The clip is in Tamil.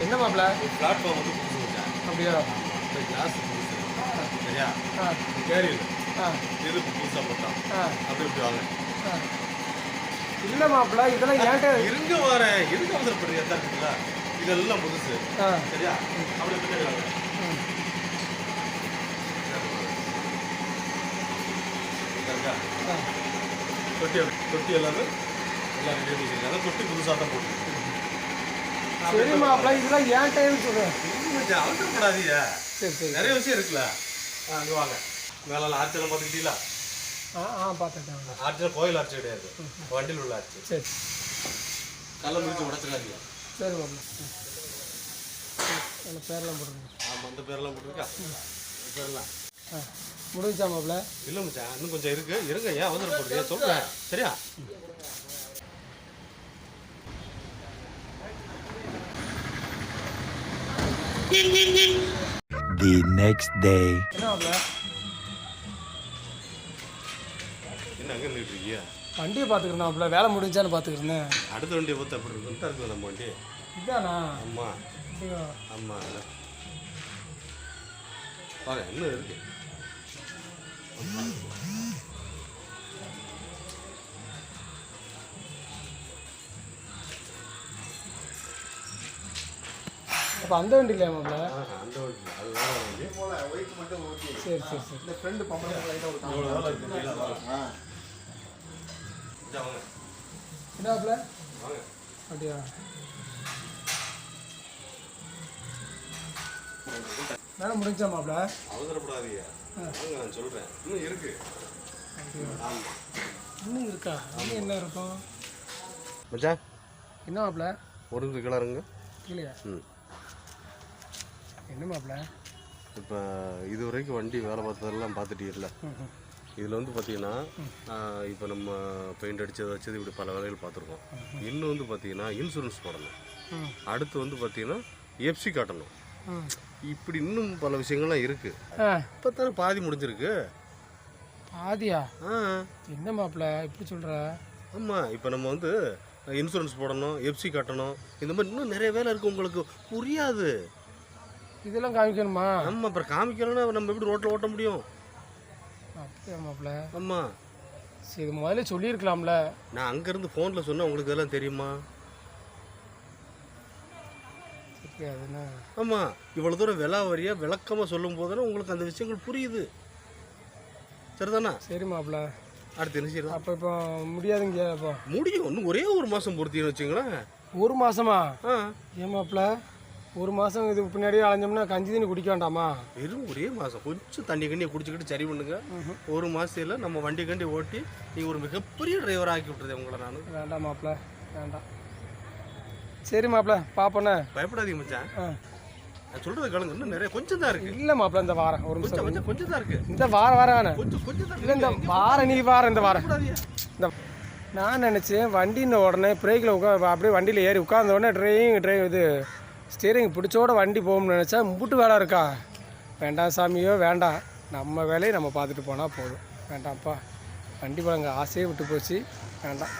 என்ன மாப்பிள்ள பிளாட்ஃபார்ம் வந்து புதுசு வச்சேன். அப்படியா? கிளாஸ் புதுசு. சரியா? கேரியர் இது புதுசாக போட்டான். அப்படி இப்படி வாங்க. இல்லை மாப்பிள்ள, இதெல்லாம் ஏன்ட்ட இருங்க வரேன். எதுக்கு அவசரப்படுறீங்க? தான் இருக்குங்களா? இதெல்லாம் புதுசு. சரியா? அப்படி பின்னாடி வாங்க. தொட்டி எல்லாமே எல்லாம் ரெடி வச்சுருக்காங்க. அதான் தொட்டி புதுசாக தான் போட்டு. சரி மாப்பிள்ள, இதெல்லாம் ஏன் டைம் சொல்கிறேன். அவசரப்படாதீங்க. சரி சரி, நிறைய விஷயம் இருக்குல்ல. அங்கே வாங்க. மேலே ஆர்ச்செல்லாம் பார்த்துக்கிட்டீங்களா? பார்த்துட்டேன். ஆர்ச்சல் கோயில் ஆர்ச்சி கிடையாது, வண்டியில் உள்ள ஆர்ச்சி. சரி, கல்லை முடிச்சு உடச்சிடாதீங்க. சரி மாப்பிள்ள, அந்த பேரெல்லாம் போட்டுருங்க. ஆமாம், அந்த பேரெல்லாம் போட்டுருக்கா? பேரெல்லாம் முடிஞ்சா மாப்பிள்ள? இல்லை மச்சான், இன்னும் கொஞ்சம் இருக்கு. இருங்க, ஏன் அவசரப்படுறீங்க? சொல்கிறேன். சரியா? The next day. என்ன மாப்பிள்ள? என்ன அங்கே நின்றுட்டு இருக்கீங்க? வண்டியை பார்த்துக்கிறேன் மாப்பிள்ள, வேலை முடிஞ்சான்னு பார்த்துக்கிறேன். அடுத்த வண்டியை பார்த்து அப்படி இருக்கு இருக்குது நம்ம வண்டி. இதானா? ஆமாம் ஆமாம். பாருங்க, இன்னும் இருக்கு. அப்போ அந்த வண்டி இல்லையா மாப்பிள்ள? அந்த வண்டி அது வேற வண்டி. சரி சரி சரி. இந்த ஃப்ரெண்டு பம்பளை இவ்வளோ வேலை இருக்கு. வாங்க என்ன மாப்பிள்ள? வாங்க. அப்படியா? வேலை முடிஞ்சா மாப்பிள்ள? அவசரப்படாதீங்க. வாங்க, நான் சொல்கிறேன். இன்னும் இருக்கு. ஆமாம், இன்னும் இருக்கா? இன்னும் என்ன இருக்கும் மச்சான்? என்ன மாப்பிள்ள? ஒரு கிளறுங்க. இல்லையா? என்ன மாப்பிள்ள? இப்போ இது வரைக்கும் வண்டி வேலை பார்த்ததெல்லாம் பார்த்துட்டீங்கல்ல. இதில் வந்து பார்த்தீங்கன்னா இப்போ நம்ம பெயிண்ட் அடித்தது வச்சது இப்படி பல வேலைகள் பார்த்துருக்கோம். இன்னும் வந்து பார்த்தீங்கன்னா இன்சூரன்ஸ் போடணும். அடுத்து வந்து பார்த்தீங்கன்னா எஃப்சி காட்டணும். இப்படி இன்னும் பல விஷயங்கள்லாம் இருக்குது. இப்போ தானே பாதி முடிஞ்சிருக்கு. பாதியா? என்ன மாப்பிள்ள இப்படி சொல்கிற? ஆமாம், இப்போ நம்ம வந்து இன்சூரன்ஸ் போடணும், எஃப்சி கட்டணும், இந்த மாதிரி இன்னும் நிறைய வேலை இருக்குது. உங்களுக்கு புரியாது. இதெல்லாம் காமிக்கணுமா? நம்ம அப்புறம் காமிக்கலன்னா நம்ம எப்படி ரோட்டில் ஓட்ட முடியும்? அப்படியா மாப்பிள்ள? ஆமாம். சரி, முதல்ல சொல்லியிருக்கலாம்ல. நான் அங்கேருந்து ஃபோனில் சொன்னேன். உங்களுக்கு இதெல்லாம் தெரியுமா? அதுனா ஆமாம், இவ்வளோ தூரம் விலாவரியாக விளக்கமாக சொல்லும் போதுனா உங்களுக்கு அந்த விஷயங்கள் புரியுது. சரிதானா? சரி மாப்பிள்ள, அடுத்து என்ன செய்யலாம்? அப்போ இப்போ முடியாதுங்க. அப்போ முடியும். இன்னும் ஒரே ஒரு மாதம் பொறுத்தீங்கன்னு வச்சுங்களேன். ஒரு மாதமா? ஏன் மாப்பிள்ள, ஒரு மாதம் இது பின்னாடியே அலைஞ்சோம்னா கஞ்சி தண்ணி குடிக்க வேண்டாமா? வெறும் ஒரே மாதம் கொஞ்சம் தண்ணி கண்ணியை குடிச்சிக்கிட்டு சரி பண்ணுங்க. ஒரு மாதத்தில் நம்ம வண்டி கண்டி ஓட்டி நீங்கள் ஒரு மிகப்பெரிய டிரைவராக ஆக்கி விட்டுறதே உங்களை. நான் வேண்டாம் மாப்பிள்ள, வேண்டாம். சரி மாப்பிள்ள, பார்ப்போண்ணே. பயப்படாதீங்க மச்சான். நான் சொல்கிறது கேளுங்க. இன்னும் நிறைய கொஞ்சம் தான் இருக்குது. இல்லை மாப்பிள்ள, இந்த வாரம் ஒரு நிமிஷம். கொஞ்சம் தான் இருக்குது. இந்த வாரம் வேணே. கொஞ்சம் தான் இல்லை, இந்த வாரம் நீ வாரம் இந்த வாரம். இந்த நான் நினச்சேன் வண்டின்னு உடனே பிரேக்கில் அப்படியே வண்டியில் ஏறி உட்கார்ந்த உடனே டிரைவ் இது ஸ்டீரிங் பிடிச்சோட வண்டி போகணும்னு நினச்சா முட்டு வேலை இருக்கா? வேண்டாம் சாமியோ, வேண்டாம். நம்ம வேலையை நம்ம பார்த்துட்டு போனால் போதும். வேண்டாம்ப்பா, வண்டி பழங்க ஆசையே விட்டு போச்சு. வேண்டாம்.